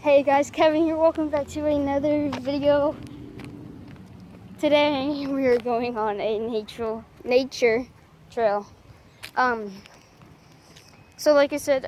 Hey guys, Kevin here. Welcome back to another video. Today we are going on a nature trail. So like I said,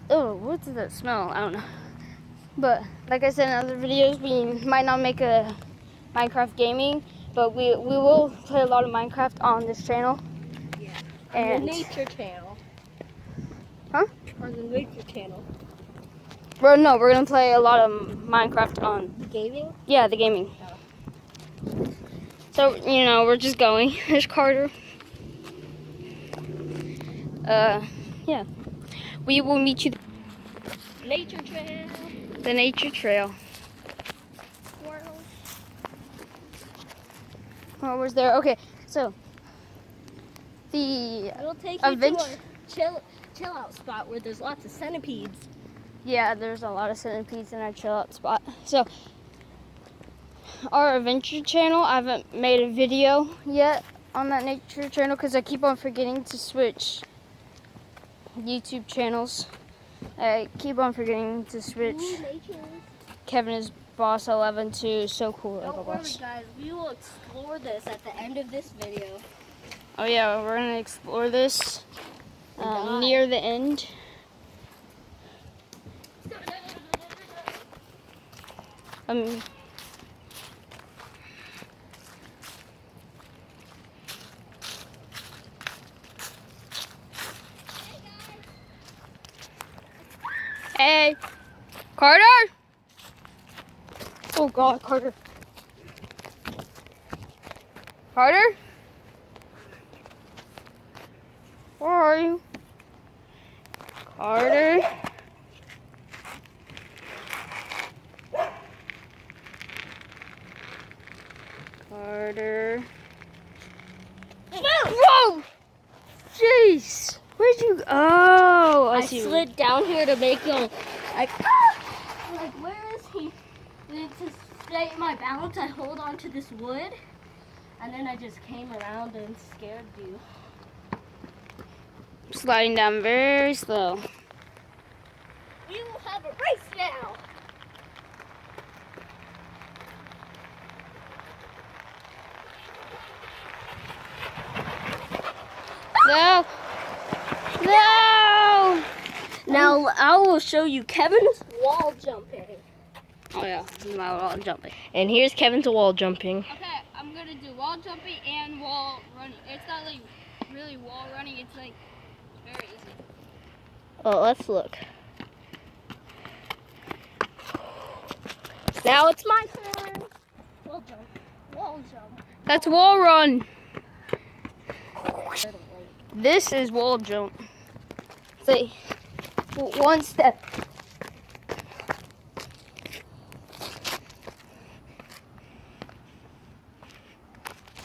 what's that smell? I don't know. But like I said in other videos, we might not make a Minecraft gaming, but we will play a lot of Minecraft on this channel. Yeah. And the nature channel. Huh? Or the nature channel. Well, no, we're gonna play a lot of Minecraft on The gaming? Yeah, the gaming. Oh. So, we're just going. There's Carter. Yeah. We will meet you. Nature trail. The nature trail. Squirrels. Oh, was there? Okay, so It'll take you to a chill out spot where there's lots of centipedes. Yeah, there's a lot of centipedes in our chill out spot. So, our adventure channel, I haven't made a video yet on that nature channel because I keep on forgetting to switch YouTube channels. I keep on forgetting to switch. Ooh, Kevin is Boss 11 to So Cool. Don't worry, guys. We will explore this at the end of this video. Oh yeah, we're gonna explore this near the end. Hey, Carter! Oh God, Carter. Carter? Where are you? Carter? Carter? Whoa! Jeez! Where'd you go? Oh, I slid down here to make him like, where is he? To stay my balance, I hold on to this wood, and then I just came around and scared you. Sliding down very slow. We will have a race now. No! No! Now I will show you Kevin's wall jumping. Oh yeah, my wall jumping. And here's Kevin's wall jumping. Okay, I'm gonna do wall jumping and wall running. It's not like really wall running, it's like very easy. Oh, let's look. Now it's my turn. Wall jump. Wall jump. That's wall run. This is wall jump. Say, one step.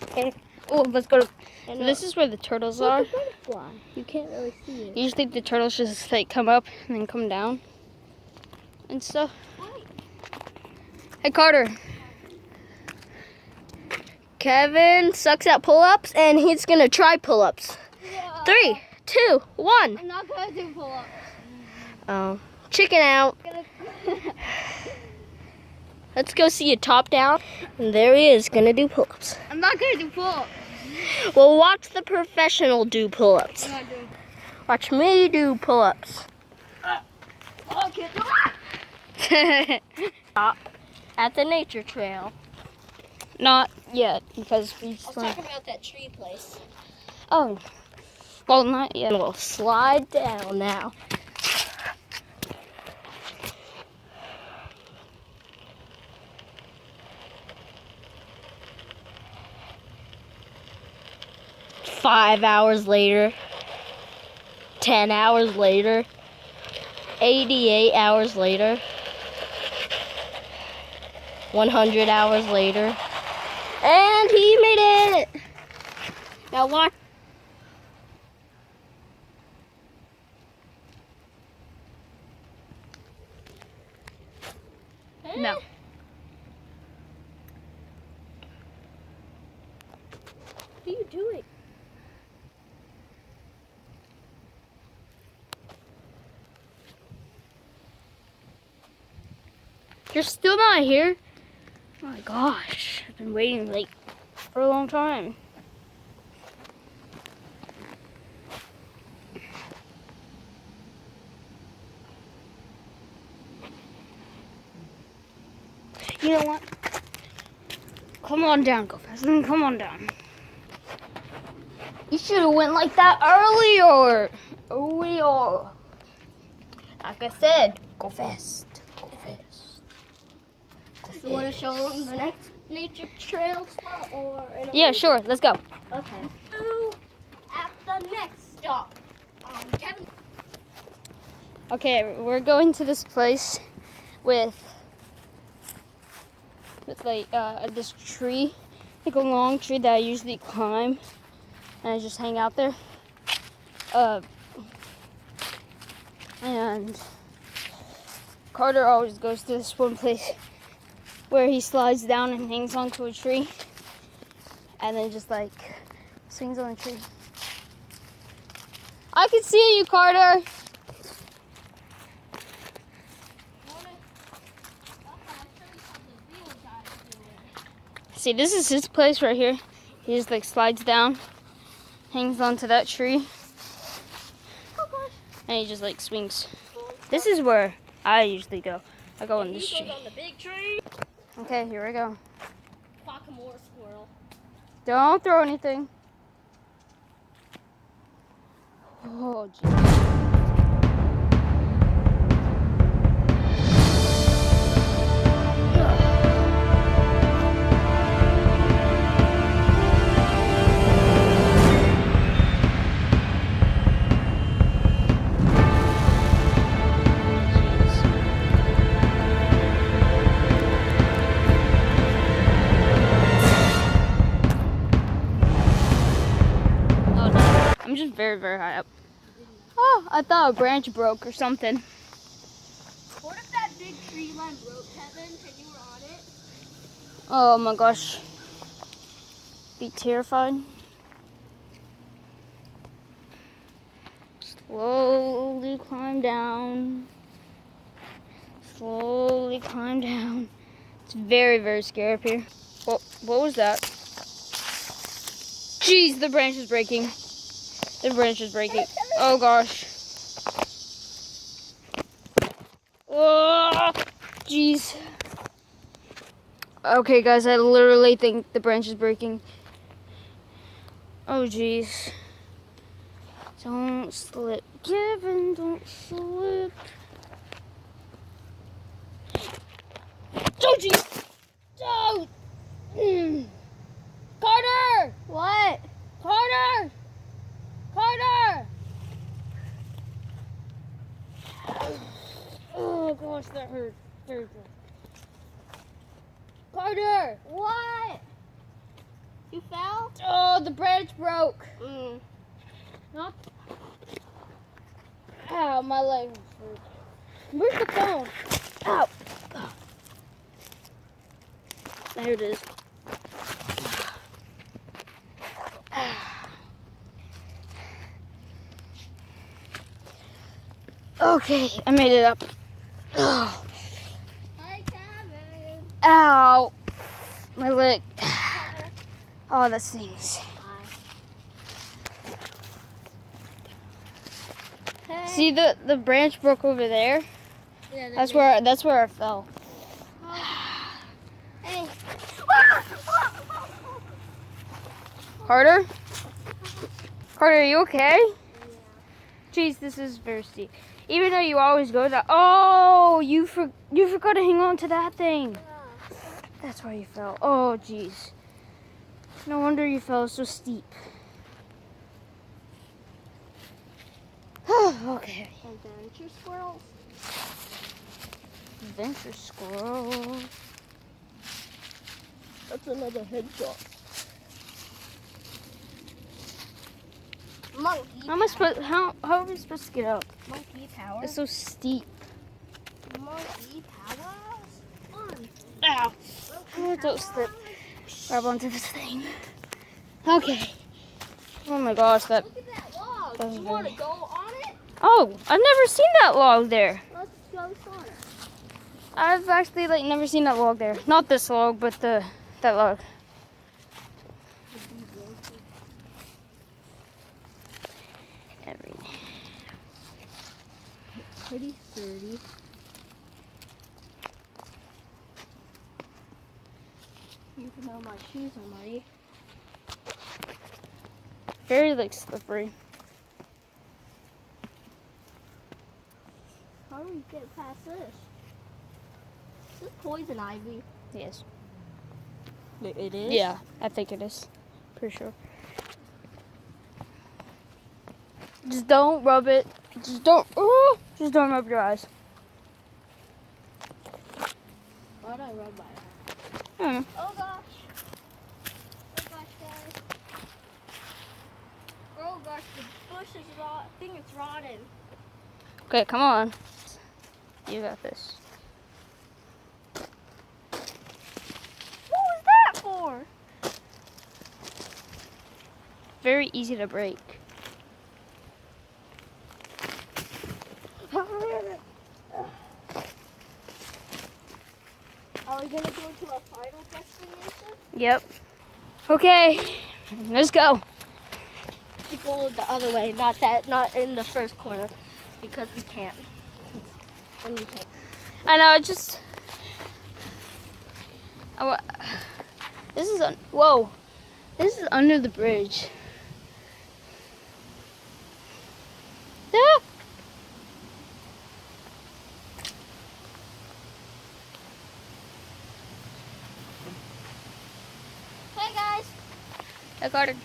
Okay. Oh, let's go. So this is where the turtles are. Butterfly. You can't really see it. Usually the turtles just like come up and then come down and stuff. Hey Carter. Kevin sucks at pull-ups and he's gonna try pull-ups. Yeah. 3, 2, 1. I'm not gonna do pull-ups. Oh, chicken out. Let's go see a top down. And there he is, gonna do pull-ups. I'm not gonna do pull-ups. Well, watch the professional do pull-ups. I'm not doing. Watch me do pull-ups. Stop at the nature trail. Not yet, because we just I was talking about that tree place. Oh, well, not yet. We'll slide down now. Five hours later, 10 hours later, 88 hours later, 100 hours later, and he made it! Now watch. No. What are you doing? You're still not here? Oh my gosh, I've been waiting like for a long time. You know what? Come on down, go fast. Come on down. You should have went like that earlier. Like I said, go fast. Go fast. You want to show them the next nature trail spot or? Yeah, sure. Let's go. Okay. So, at the next stop, Kevin. Okay, we're going to this place with like this tree, like a long tree that I usually climb, and I just hang out there. And Carter always goes to this one place where he slides down and hangs onto a tree, and then just like swings on a tree. I can see you, Carter. See, this is his place right here. He just like slides down, hangs onto that tree, and he just like swings. This is where I usually go. I go on this tree. On the big tree. Okay, here we go. Quackamore squirrel. Don't throw anything. Oh, geez. I'm just very, very high up. Oh, I thought a branch broke or something. What if that big tree line broke, Kevin, and you were on it? Oh my gosh. Be terrified. Slowly climb down. Slowly climb down. It's very, very scary up here. What was that? Jeez, the branch is breaking. The branch is breaking. Oh gosh. Oh, jeez. Okay, guys, I literally think the branch is breaking. Oh, jeez. Don't slip, Kevin. Don't slip. Oh, jeez. Oh. Carter! What? Carter! Carter! Oh gosh, that hurt. Very good. Carter! What? You fell? Oh, the branch broke. Not. Ow, my leg hurt. Where's the phone? Ow. There it is. Okay, I made it up. Oh. Hi, Kevin. Ow. My leg. Oh, that stings. Hey. See the branch broke over there? Yeah, That's where I fell. Hey. Carter? Carter, are you okay? Jeez, this is very steep. Even though you always go that. Oh, you forgot to hang on to that thing. That's why you fell. Oh, jeez. No wonder you fell so steep. Okay. Adventure squirrels. Adventure squirrel. That's another headshot. Monkey. How are we supposed to get up? Monkey power. It's so steep. Monkey power. Fun. Ow. Oh, don't slip. Grab onto this thing. Okay. Oh my gosh, that. Look at that log. That was You want to very- go on it? Oh, I've never seen that log there. Let's go on it. I've actually like never seen that log there. Not this log, but that log. Pretty sturdy. Even though my shoes are muddy. Very like slippery. How do we get past this? Is this poison ivy? Yes. It is? Yeah, I think it is. Pretty sure. Just don't rub it. Just don't rub your eyes. Why'd I rub my eye? I don't know. Oh gosh. Oh gosh, guys. Oh gosh, the bush is rot. I think it's rotten. Okay, come on. You got this. What was that for? Very easy to break. Are we gonna go to our final destination? Yep. Okay, let's go. We go the other way, not in the first corner, because we can't. And we can't. I know. It just. This is whoa. This is under the bridge. Ah! Hey guys. Hey, Carter.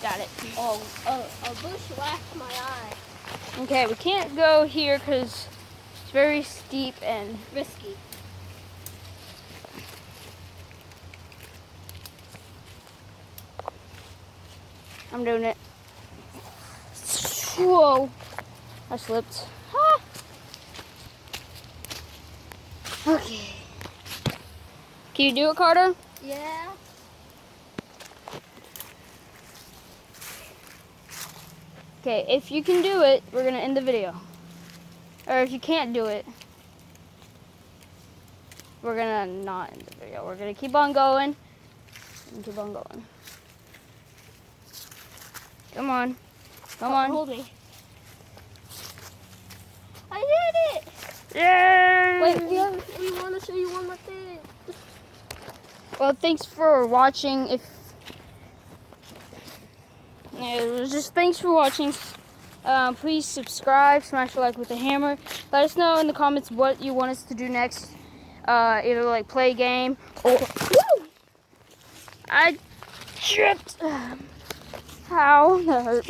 Got it. Oh, a bush whacked my eye. Okay, we can't go here because it's very steep and Risky. I'm doing it. Whoa. I slipped. Ah. Okay. Can you do it, Carter? Yeah. Okay, if you can do it, we're going to end the video. Or if you can't do it, we're going to not end the video. We're going to keep on going and keep on going. Come on. Come on. Hold me. I did it! Yay! Wait, we want to show you one more thing. Well, thanks for watching. Just thanks for watching. Please subscribe, smash a like with the hammer. Let us know in the comments what you want us to do next. Either like play a game or woo! I tripped. How? That hurt.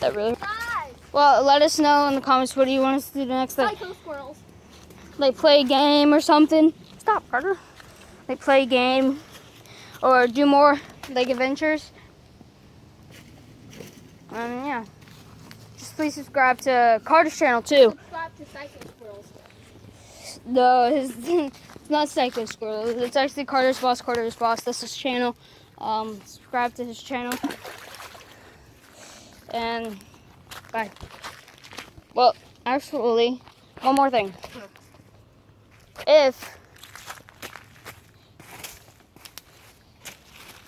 That really hurt. Guys! Well, let us know in the comments what do you want us to do next. Psycho squirrels. Like play a game or something. Stop, Carter. Like play a game or do more like adventures. Yeah. Just please subscribe to Carter's channel too. Subscribe to Psycho Squirrels. No, it's not Psycho Squirrel. It's actually Carter's Boss. Carter's Boss. That's his channel. Subscribe to his channel. And bye. Well, actually, one more thing. If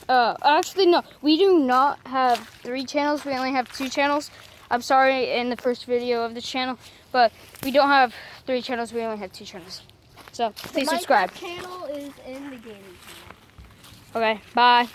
actually no, we do not have 3 channels. We only have 2 channels. I'm sorry in the first video of the channel, but we don't have 3 channels. We only have 2 channels. So please subscribe. My channel is in the gaming channel. Okay, bye.